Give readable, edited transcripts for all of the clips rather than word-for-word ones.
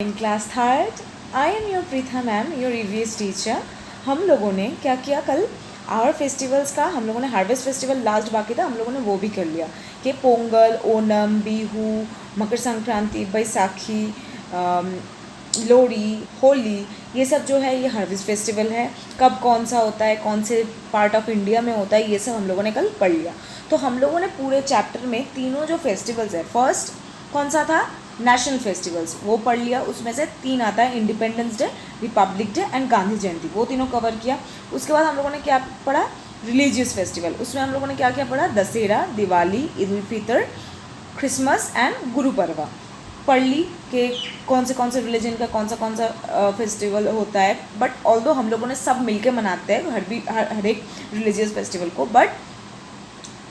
In class third I am your Preetha ma'am, your EVS teacher. हम लोगों ने क्या किया कल, आवर फेस्टिवल्स का हम लोगों ने हार्वेस्ट फेस्टिवल लास्ट बाकी था, हम लोगों ने वो भी कर लिया कि पोंगल, ओनम, बिहू, मकर संक्रांति, बैसाखी, लोहड़ी, होली, ये सब जो है ये हार्वेस्ट फेस्टिवल है। कब कौन सा होता है, कौन से पार्ट ऑफ इंडिया में होता है, ये सब हम लोगों ने कल पढ़ लिया। तो हम लोगों ने पूरे चैप्टर में तीनों जो फेस्टिवल्स है, फर्स्ट कौन सा था, नेशनल फेस्टिवल्स, वो पढ़ लिया। उसमें से 3 आता है, independence day, republic day and Gandhi Jayanti, वो तीनों कवर किया। उसके बाद हम लोगों ने क्या पढ़ा, रिलीजियस फेस्टिवल। उसमें हम लोगों ने क्या क्या पढ़ा, दशहरा, दिवाली, ईद उल फितर, क्रिसमस एंड गुरु पर्व पढ़ ली कि कौन से रिलीजन का कौन सा फेस्टिवल होता है। बट ऑल्दो हम लोगों ने सब मिलके मनाते हैं हर एक रिलीजियस फेस्टिवल को, बट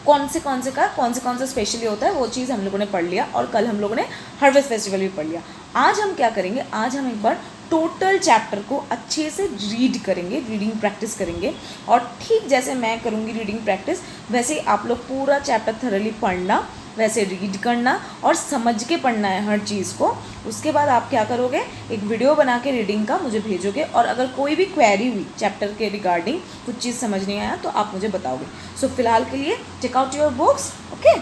कौन से स्पेशली होता है वो चीज़ हम लोगों ने पढ़ लिया। और कल हम लोगों ने हार्वेस्ट फेस्टिवल भी पढ़ लिया। आज हम क्या करेंगे, आज हम एक बार टोटल चैप्टर को अच्छे से रीड करेंगे, रीडिंग प्रैक्टिस करेंगे। और ठीक जैसे मैं करूँगी रीडिंग प्रैक्टिस, वैसे ही आप लोग पूरा चैप्टर थरली पढ़ना, वैसे रीड करना और समझ के पढ़ना है हर चीज़ को। उसके बाद आप क्या करोगे, एक वीडियो बना के रीडिंग का मुझे भेजोगे, और अगर कोई भी क्वेरी हुई चैप्टर के रिगार्डिंग, कुछ चीज़ समझ नहीं आया, तो आप मुझे बताओगे। सो फिलहाल के लिए check out your books, okay.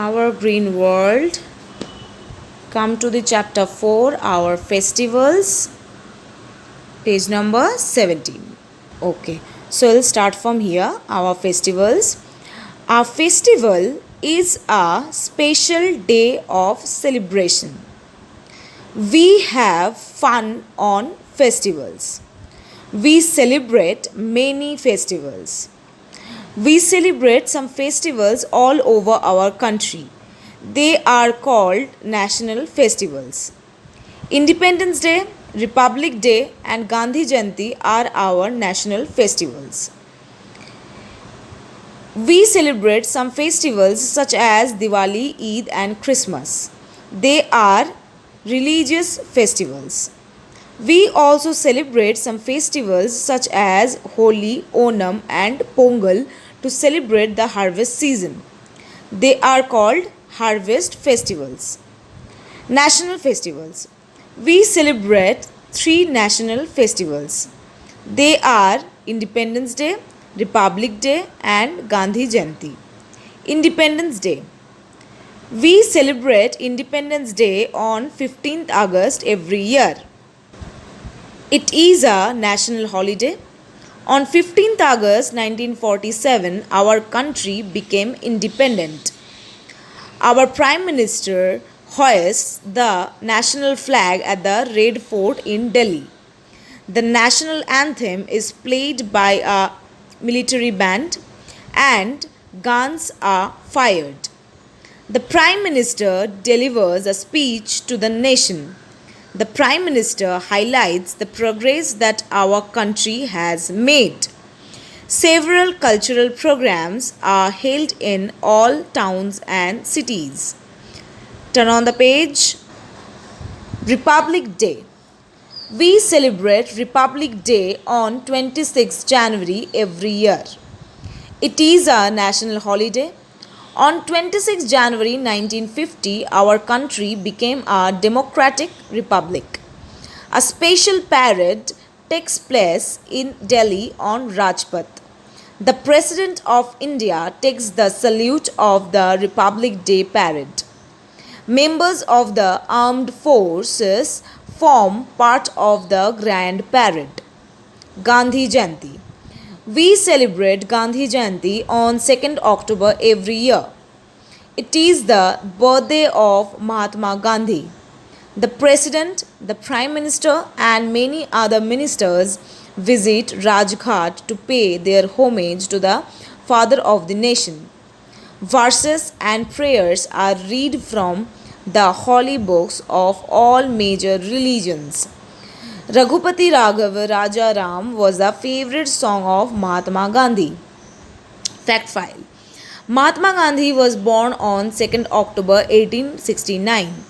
Our green world, come to the chapter 4, our festivals, page number 17. Okay, so we'll start from here. Our festivals. Our festival is a special day of celebration. We have fun on festivals. We celebrate many festivals. We celebrate some festivals all over our country. They are called national festivals. Independence Day, Republic Day and Gandhi Jayanti are our national festivals. We celebrate some festivals such as Diwali, Eid and Christmas. They are religious festivals. We also celebrate some festivals such as Holi, Onam and Pongal to celebrate the harvest season. They are called harvest festivals. National festivals. We celebrate 3 national festivals. They are Independence Day, Republic Day and Gandhi Jayanti. Independence Day. We celebrate Independence Day on 15th August every year. It is a national holiday. On 15th August 1947, our country became independent. Our Prime Minister hoists the national flag at the Red Fort in Delhi. The national anthem is played by a military band and guns are fired. The Prime Minister delivers a speech to the nation. The Prime Minister highlights the progress that our country has made. Several cultural programs are held in all towns and cities. Turn on the page. Republic Day. We celebrate Republic Day on 26 January every year. It is a national holiday. On 26 January 1950, our country became a democratic republic. A special parade takes place in Delhi on Rajpath. The President of India takes the salute of the Republic Day parade. Members of the armed forces form part of the grand parade. Gandhi Jayanti. We celebrate Gandhi Jayanti on 2nd October every year. It is the birthday of Mahatma Gandhi. The President, the Prime Minister and many other ministers visit Rajghat to pay their homage to the father of the nation. Verses and prayers are read from the holy books of all major religions. Raghupati Raghav Raja Ram was the favorite song of Mahatma Gandhi. Fact file. Mahatma Gandhi was born on 2nd October 1869.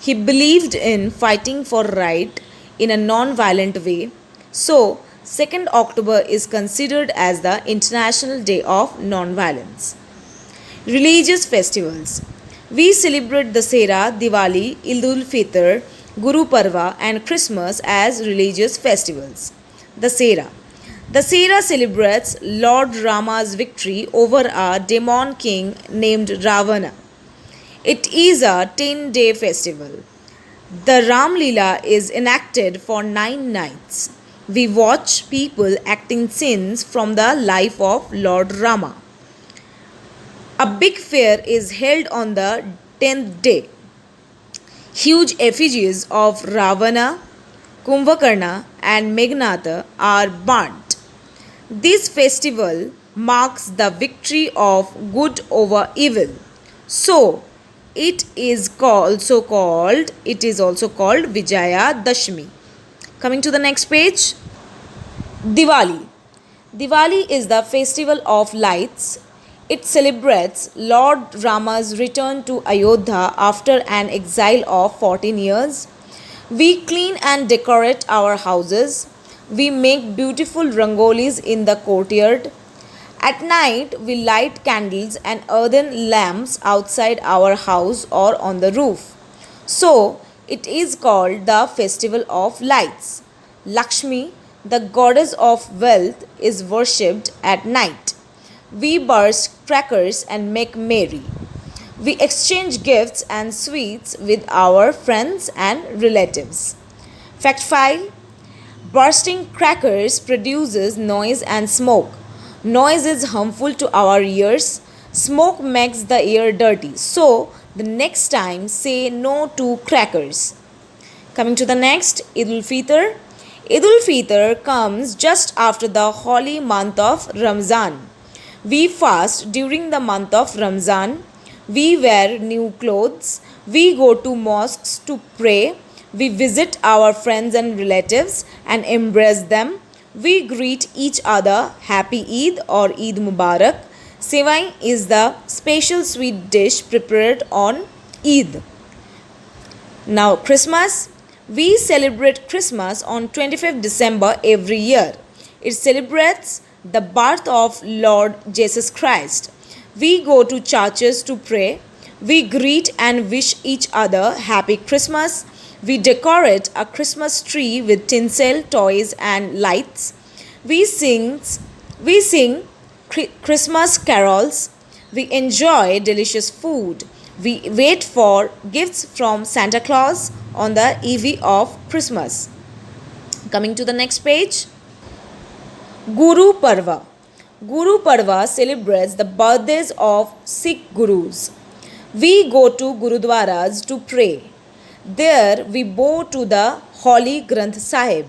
He believed in fighting for right in a non-violent way. So, 2nd October is considered as the International Day of Non-Violence. Religious festivals. We celebrate Dasera, Diwali, Eid-ul-Fitr, Guru Parva and Christmas as religious festivals. Dasera. Dasera celebrates Lord Rama's victory over a demon king named Ravana. It is a 10-day festival. The Ram Leela is enacted for 9 nights. We watch people acting scenes from the life of Lord Rama. A big fair is held on the 10th day. Huge effigies of Ravana, Kumbhakarna, and Meghnad are burnt. This festival marks the victory of good over evil. So, it is also called Vijaya Dashmi. Coming to the next page, Diwali. Diwali is the festival of lights. It celebrates Lord Rama's return to Ayodhya after an exile of 14 years. We clean and decorate our houses. We make beautiful rangolis in the courtyard. At night, we light candles and earthen lamps outside our house or on the roof. So, it is called the Festival of Lights. Lakshmi, the goddess of wealth, is worshipped at night. We burst crackers and make merry. We exchange gifts and sweets with our friends and relatives. Fact file: bursting crackers produces noise and smoke. Noise is harmful to our ears. Smoke makes the air dirty. So, the next time say no to crackers. Coming to the next, Eid ul-Fitr. Eid ul-Fitr comes just after the holy month of Ramzan. We fast during the month of Ramzan. We wear new clothes. We go to mosques to pray. We visit our friends and relatives and embrace them. We greet each other Happy Eid or Eid Mubarak. Sevai is the special sweet dish prepared on Eid. Now Christmas. We celebrate Christmas on 25th December every year. It celebrates the birth of Lord Jesus Christ. We go to churches to pray. We greet and wish each other Happy Christmas. We decorate a Christmas tree with tinsel, toys, and lights. We sing Christmas carols. We enjoy delicious food. We wait for gifts from Santa Claus on the eve of Christmas. Coming to the next page, Guru Parva. Guru Parva celebrates the birthdays of Sikh Gurus. We go to Gurudwaras to pray. There we bow to the Holy Granth Sahib.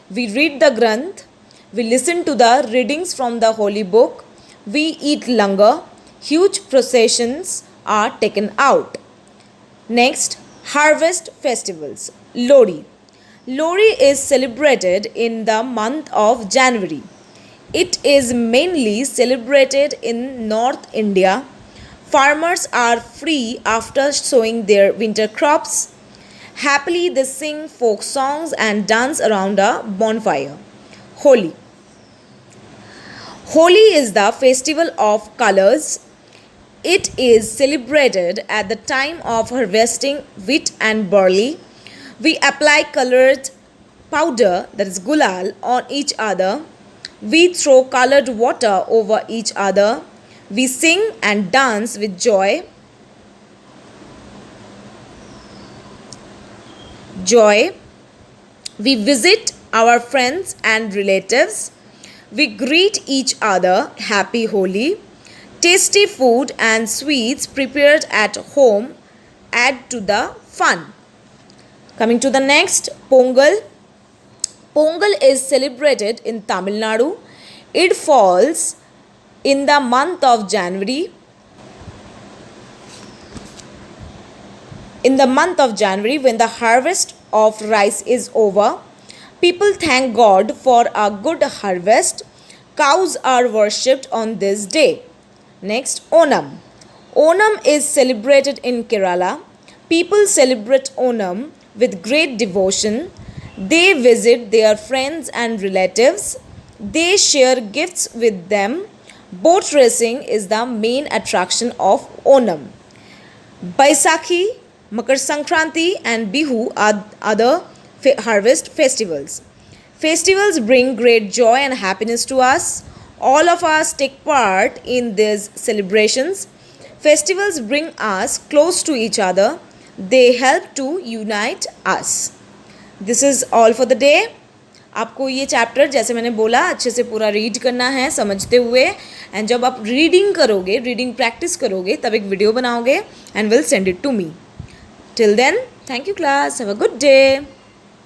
We read the Granth. We listen to the readings from the Holy Book. We eat langar. Huge processions are taken out. Next, harvest festivals. Lodi. Lodi is celebrated in the month of January. It is mainly celebrated in North India. Farmers are free after sowing their winter crops. Happily, they sing folk songs and dance around a bonfire. Holi. Holi is the festival of colors. It is celebrated at the time of harvesting wheat and barley. We apply colored powder, that is gulal, on each other. We throw colored water over each other. We sing and dance with joy. We visit our friends and relatives. We greet each other Happy Holi. Tasty food and sweets prepared at home add to the fun. Coming to the next, Pongal. Pongal is celebrated in Tamil Nadu. It falls in the month of January. In the month of January, when the harvest of rice is over, people thank God for a good harvest. Cows are worshipped on this day. Next, Onam. Onam is celebrated in Kerala. People celebrate Onam with great devotion. They visit their friends and relatives. They share gifts with them. Boat racing is the main attraction of Onam. Baisakhi, Makar Sankranti, and Bihu are other harvest festivals. Festivals bring great joy and happiness to us. All of us take part in these celebrations. Festivals bring us close to each other. They help to unite us. This is all for the day. आपको ये chapter जैसे मैंने बोला अच्छे से पूरा read करना है समझते हुए. एंड जब आप रीडिंग करोगे, रीडिंग प्रैक्टिस करोगे, तब एक वीडियो बनाओगे and will send it to me. Till then, thank you class. Have a good day.